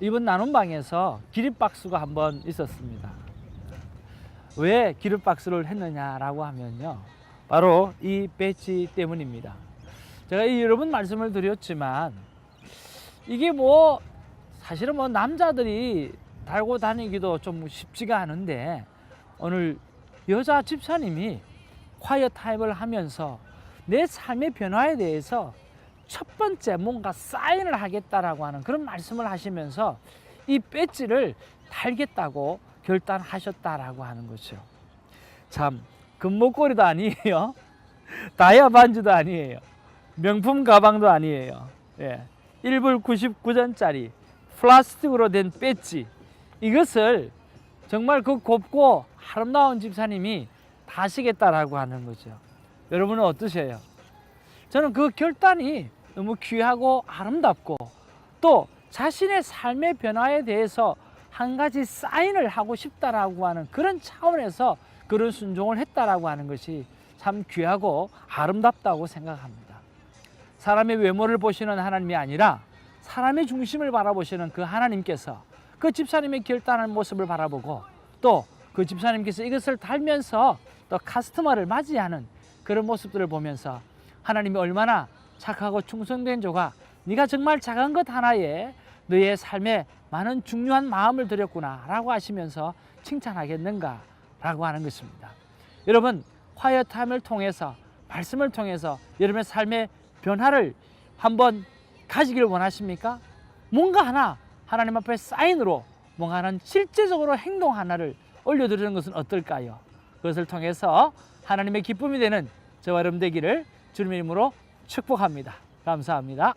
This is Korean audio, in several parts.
이번 나눔방에서 기립박수가 한번 있었습니다. 왜 기립박수를 했느냐라고 하면요, 바로 이 배지 때문입니다. 제가 여러 번 말씀을 드렸지만 이게 사실은 남자들이 달고 다니기도 좀 쉽지가 않은데, 오늘 여자 집사님이 콰이어 타임을 하면서 내 삶의 변화에 대해서 첫 번째 뭔가 사인을 하겠다라고 하는 그런 말씀을 하시면서 이 배지를 달겠다고 결단하셨다라고 하는 거죠. 참, 금목걸이도 아니에요, 다이아 반지도 아니에요, 명품 가방도 아니에요. 1불 99전짜리 플라스틱으로 된 배지, 이것을 정말 그 곱고 아름다운 집사님이 다시겠다라고 하는 거죠. 여러분은 어떠세요? 저는 그 결단이 너무 귀하고 아름답고, 또 자신의 삶의 변화에 대해서 한 가지 사인을 하고 싶다라고 하는 그런 차원에서 그런 순종을 했다라고 하는 것이 참 귀하고 아름답다고 생각합니다. 사람의 외모를 보시는 하나님이 아니라 사람의 중심을 바라보시는 그 하나님께서 그 집사님의 결단한 모습을 바라보고, 또 그 집사님께서 이것을 달면서 또 카스터머를 맞이하는 그런 모습들을 보면서 하나님이 얼마나 착하고 충성된 조가, 네가 정말 작은 것 하나에 너의 삶에 많은 중요한 마음을 들였구나 라고 하시면서 칭찬하겠는가 라고 하는 것입니다. 여러분, 콰이어 타임을 통해서, 말씀을 통해서 여러분의 삶의 변화를 한번 가지기를 원하십니까? 뭔가 하나 하나님 앞에 사인으로 뭔가 하는 실제적으로 행동 하나를 올려드리는 것은 어떨까요? 그것을 통해서 하나님의 기쁨이 되는 저와 여러분 되기를 주님의 이름으로 축복합니다. 감사합니다.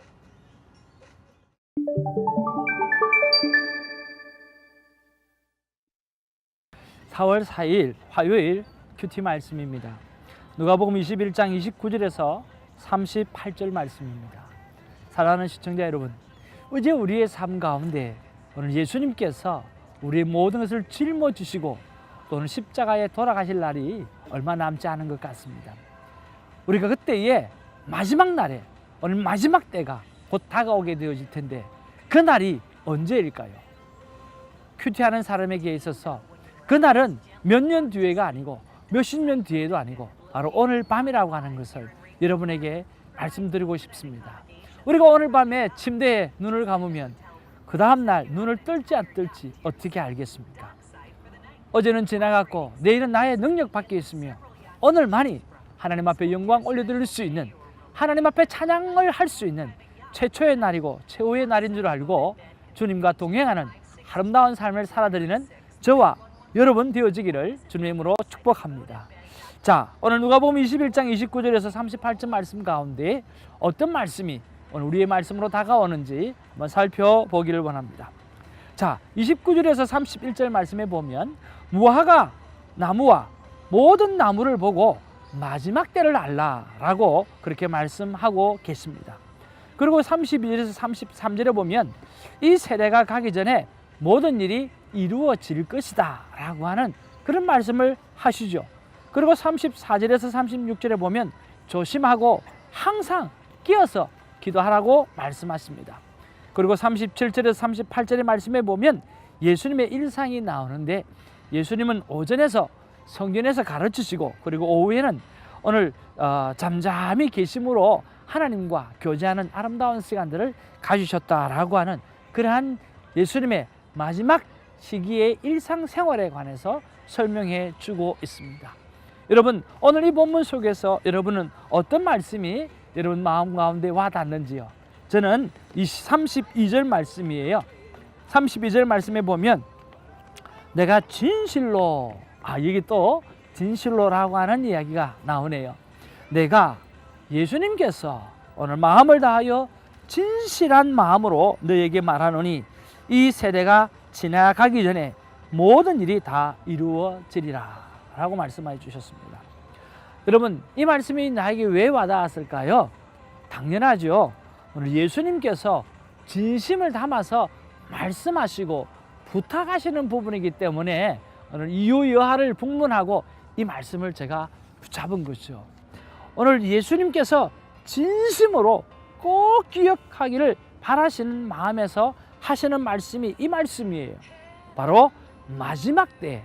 (4월 4일) 화요일 큐티 말씀입니다. 누가복음 21장 29절에서 38절 말씀입니다. 사랑하는 시청자 여러분, 어제 우리의 삶 가운데 오늘 예수님께서 우리의 모든 것을 짊어지시고 또는 십자가에 돌아가실 날이 얼마 남지 않은 것 같습니다. 우리가 그때의 마지막 날에, 오늘 마지막 때가 곧 다가오게 되어질 텐데, 그 날이 언제일까요? 큐티하는 사람에게 있어서 그 날은 몇 년 뒤에가 아니고 몇십 년 뒤에도 아니고 바로 오늘 밤이라고 하는 것을 여러분에게 말씀드리고 싶습니다. 우리가 오늘 밤에 침대에 눈을 감으면 그 다음날 눈을 뜰지 안 뜰지 어떻게 알겠습니까? 어제는 지나갔고 내일은 나의 능력 밖에 있으며 오늘만이 하나님 앞에 영광 올려드릴 수 있는, 하나님 앞에 찬양을 할 수 있는 최초의 날이고 최후의 날인 줄 알고 주님과 동행하는 아름다운 삶을 살아드리는 저와 여러분 되어지기를 주님의 이름으로 축복합니다. 자, 오늘 누가복음 21장 29절에서 38절 말씀 가운데 어떤 말씀이 오늘 우리의 말씀으로 다가오는지 한번 살펴보기를 원합니다. 자, 29절에서 31절 말씀에 보면 무화과 나무와 모든 나무를 보고 마지막 때를 알라라고 그렇게 말씀하고 계십니다. 그리고 32절에서 33절에 보면 이 세대가 가기 전에 모든 일이 이루어질 것이다 라고 하는 그런 말씀을 하시죠. 그리고 34절에서 36절에 보면 조심하고 항상 끼어서 기도하라고 말씀하십니다. 그리고 37절에서 38절의 말씀에 보면 예수님의 일상이 나오는데, 예수님은 오전에서 성전에서 가르치시고 그리고 오후에는 오늘 잠잠히 계심으로 하나님과 교제하는 아름다운 시간들을 가지셨다라고 하는 그러한 예수님의 마지막 시기의 일상생활에 관해서 설명해 주고 있습니다. 여러분, 오늘 이 본문 속에서 여러분은 어떤 말씀이 여러분 마음 가운데 와닿는지요? 저는 이 32절 말씀이에요. 32절 말씀에 보면 내가 진실로, 여기 또 진실로라고 하는 이야기가 나오네요. 내가, 예수님께서 오늘 마음을 다하여 진실한 마음으로 너에게 말하노니 이 세대가 지나가기 전에 모든 일이 다 이루어지리라 라고 말씀해 주셨습니다. 여러분, 이 말씀이 나에게 왜 와닿았을까요? 당연하죠. 오늘 예수님께서 진심을 담아서 말씀하시고 부탁하시는 부분이기 때문에 오늘 이유여하를 분문하고 이 말씀을 제가 붙잡은 거죠. 오늘 예수님께서 진심으로 꼭 기억하기를 바라시는 마음에서 하시는 말씀이 이 말씀이에요. 바로 마지막 때에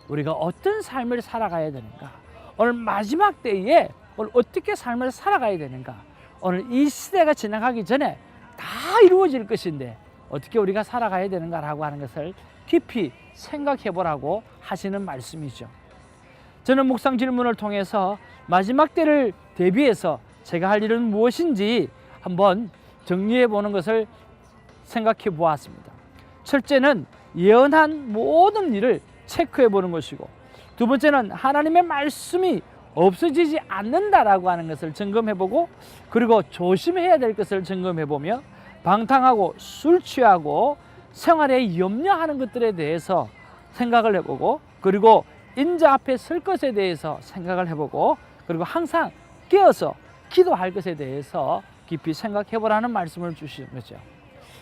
우리가 어떤 삶을 살아가야 되는가, 오늘 마지막 때에 오늘 어떻게 삶을 살아가야 되는가, 오늘 이 시대가 지나가기 전에 다 이루어질 것인데 어떻게 우리가 살아가야 되는가라고 하는 것을 깊이 생각해 보라고 하시는 말씀이죠. 저는 묵상 질문을 통해서 마지막 때를 대비해서 제가 할 일은 무엇인지 한번 정리해 보는 것을 생각해 보았습니다. 첫째는 예언한 모든 일을 체크해 보는 것이고, 두 번째는 하나님의 말씀이 없어지지 않는다라고 하는 것을 점검해 보고, 그리고 조심해야 될 것을 점검해 보며, 방탕하고 술 취하고 생활에 염려하는 것들에 대해서 생각을 해보고, 그리고 인자 앞에 설 것에 대해서 생각을 해보고, 그리고 항상 깨어서 기도할 것에 대해서 깊이 생각해 보라는 말씀을 주시는 거죠.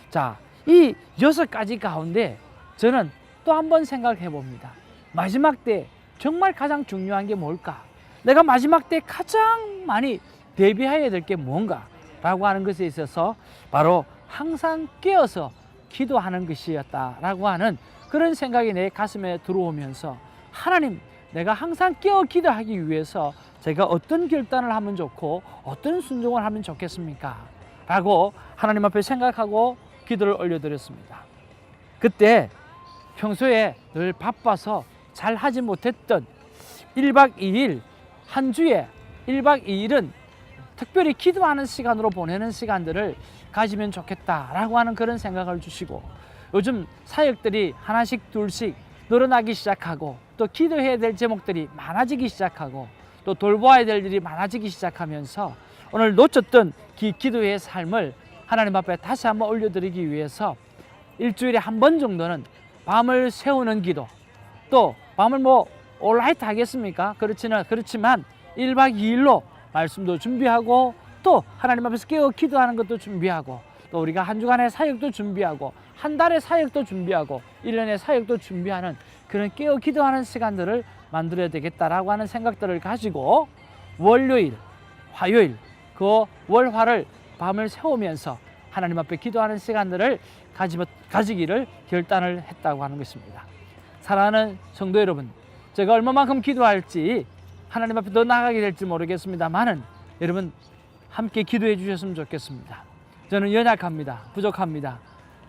자, 이 6가지 가운데 저는 또 한 번 생각해 봅니다. 마지막 때 정말 가장 중요한 게 뭘까? 내가 마지막 때 가장 많이 대비해야 될 게 뭔가? 라고 하는 것에 있어서 바로 항상 깨어서 기도하는 것이었다라고 하는 그런 생각이 내 가슴에 들어오면서, 하나님, 내가 항상 깨어 기도하기 위해서 제가 어떤 결단을 하면 좋고 어떤 순종을 하면 좋겠습니까? 라고 하나님 앞에 생각하고 기도를 올려드렸습니다. 그때 평소에 늘 바빠서 잘 하지 못했던 1박 2일, 한 주에 1박 2일은 특별히 기도하는 시간으로 보내는 시간들을 가지면 좋겠다라고 하는 그런 생각을 주시고, 요즘 사역들이 하나씩 둘씩 늘어나기 시작하고, 또 기도해야 될 제목들이 많아지기 시작하고, 또 돌보아야 될 일이 많아지기 시작하면서 오늘 놓쳤던 기도의 삶을 하나님 앞에 다시 한번 올려드리기 위해서 일주일에 한 번 정도는 밤을 새우는 기도, 또 밤을 올라이트 하겠습니까? 그렇지만 1박 2일로 말씀도 준비하고, 또 하나님 앞에서 깨어 기도하는 것도 준비하고, 또 우리가 한 주간의 사역도 준비하고, 한 달의 사역도 준비하고, 1년의 사역도 준비하는 그런 깨어 기도하는 시간들을 만들어야 되겠다라고 하는 생각들을 가지고 월요일, 화요일, 그 월화를 밤을 새우면서 하나님 앞에 기도하는 시간들을 가지기를 결단을 했다고 하는 것입니다. 사랑하는 성도 여러분, 제가 얼마만큼 기도할지 하나님 앞에 더 나아가게 될지 모르겠습니다만은 여러분 함께 기도해 주셨으면 좋겠습니다. 저는 연약합니다. 부족합니다.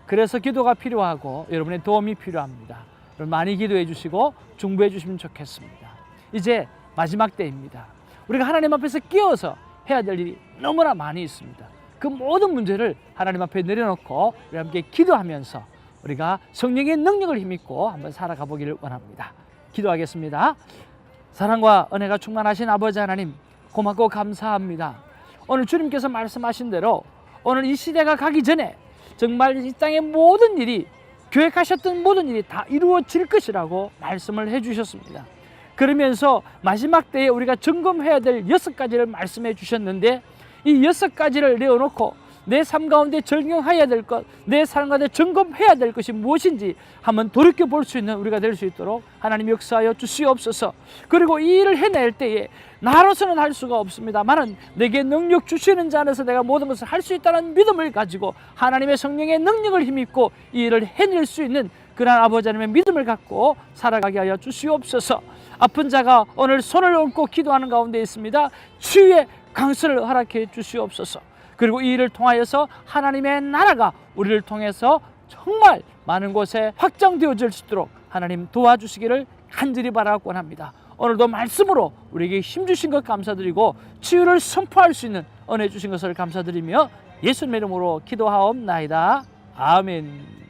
그래서 기도가 필요하고 여러분의 도움이 필요합니다. 여러분 많이 기도해 주시고 중보해 주시면 좋겠습니다. 이제 마지막 때입니다. 우리가 하나님 앞에서 끼어서 해야 될 일이 너무나 많이 있습니다. 그 모든 문제를 하나님 앞에 내려놓고 우리 함께 기도하면서 우리가 성령의 능력을 힘입고 한번 살아가 보기를 원합니다. 기도하겠습니다. 사랑과 은혜가 충만하신 아버지 하나님, 고맙고 감사합니다. 오늘 주님께서 말씀하신 대로 오늘 이 시대가 가기 전에 정말 이 땅의 모든 일이, 계획하셨던 모든 일이 다 이루어질 것이라고 말씀을 해주셨습니다. 그러면서 마지막 때에 우리가 점검해야 될 6가지를 말씀해 주셨는데, 이 6가지를 내어놓고 내 삶 가운데 적용해야 될 것, 내 삶 가운데 점검해야 될 것이 무엇인지 한번 돌이켜 볼 수 있는 우리가 될 수 있도록 하나님 역사하여 주시옵소서. 그리고 이 일을 해낼 때에 나로서는 할 수가 없습니다만은 내게 능력 주시는 자 안에서 내가 모든 것을 할 수 있다는 믿음을 가지고 하나님의 성령의 능력을 힘입고 이 일을 해낼 수 있는 그러한 아버지 하나님의 믿음을 갖고 살아가게 하여 주시옵소서. 아픈 자가 오늘 손을 얹고 기도하는 가운데 있습니다. 치유의 강수를 허락해 주시옵소서. 그리고 이 일을 통하여서 하나님의 나라가 우리를 통해서 정말 많은 곳에 확장되어질 수 있도록 하나님 도와주시기를 간절히 바라고 원합니다. 오늘도 말씀으로 우리에게 힘주신 것 감사드리고 치유를 선포할 수 있는 은혜 주신 것을 감사드리며 예수님의 이름으로 기도하옵나이다. 아멘.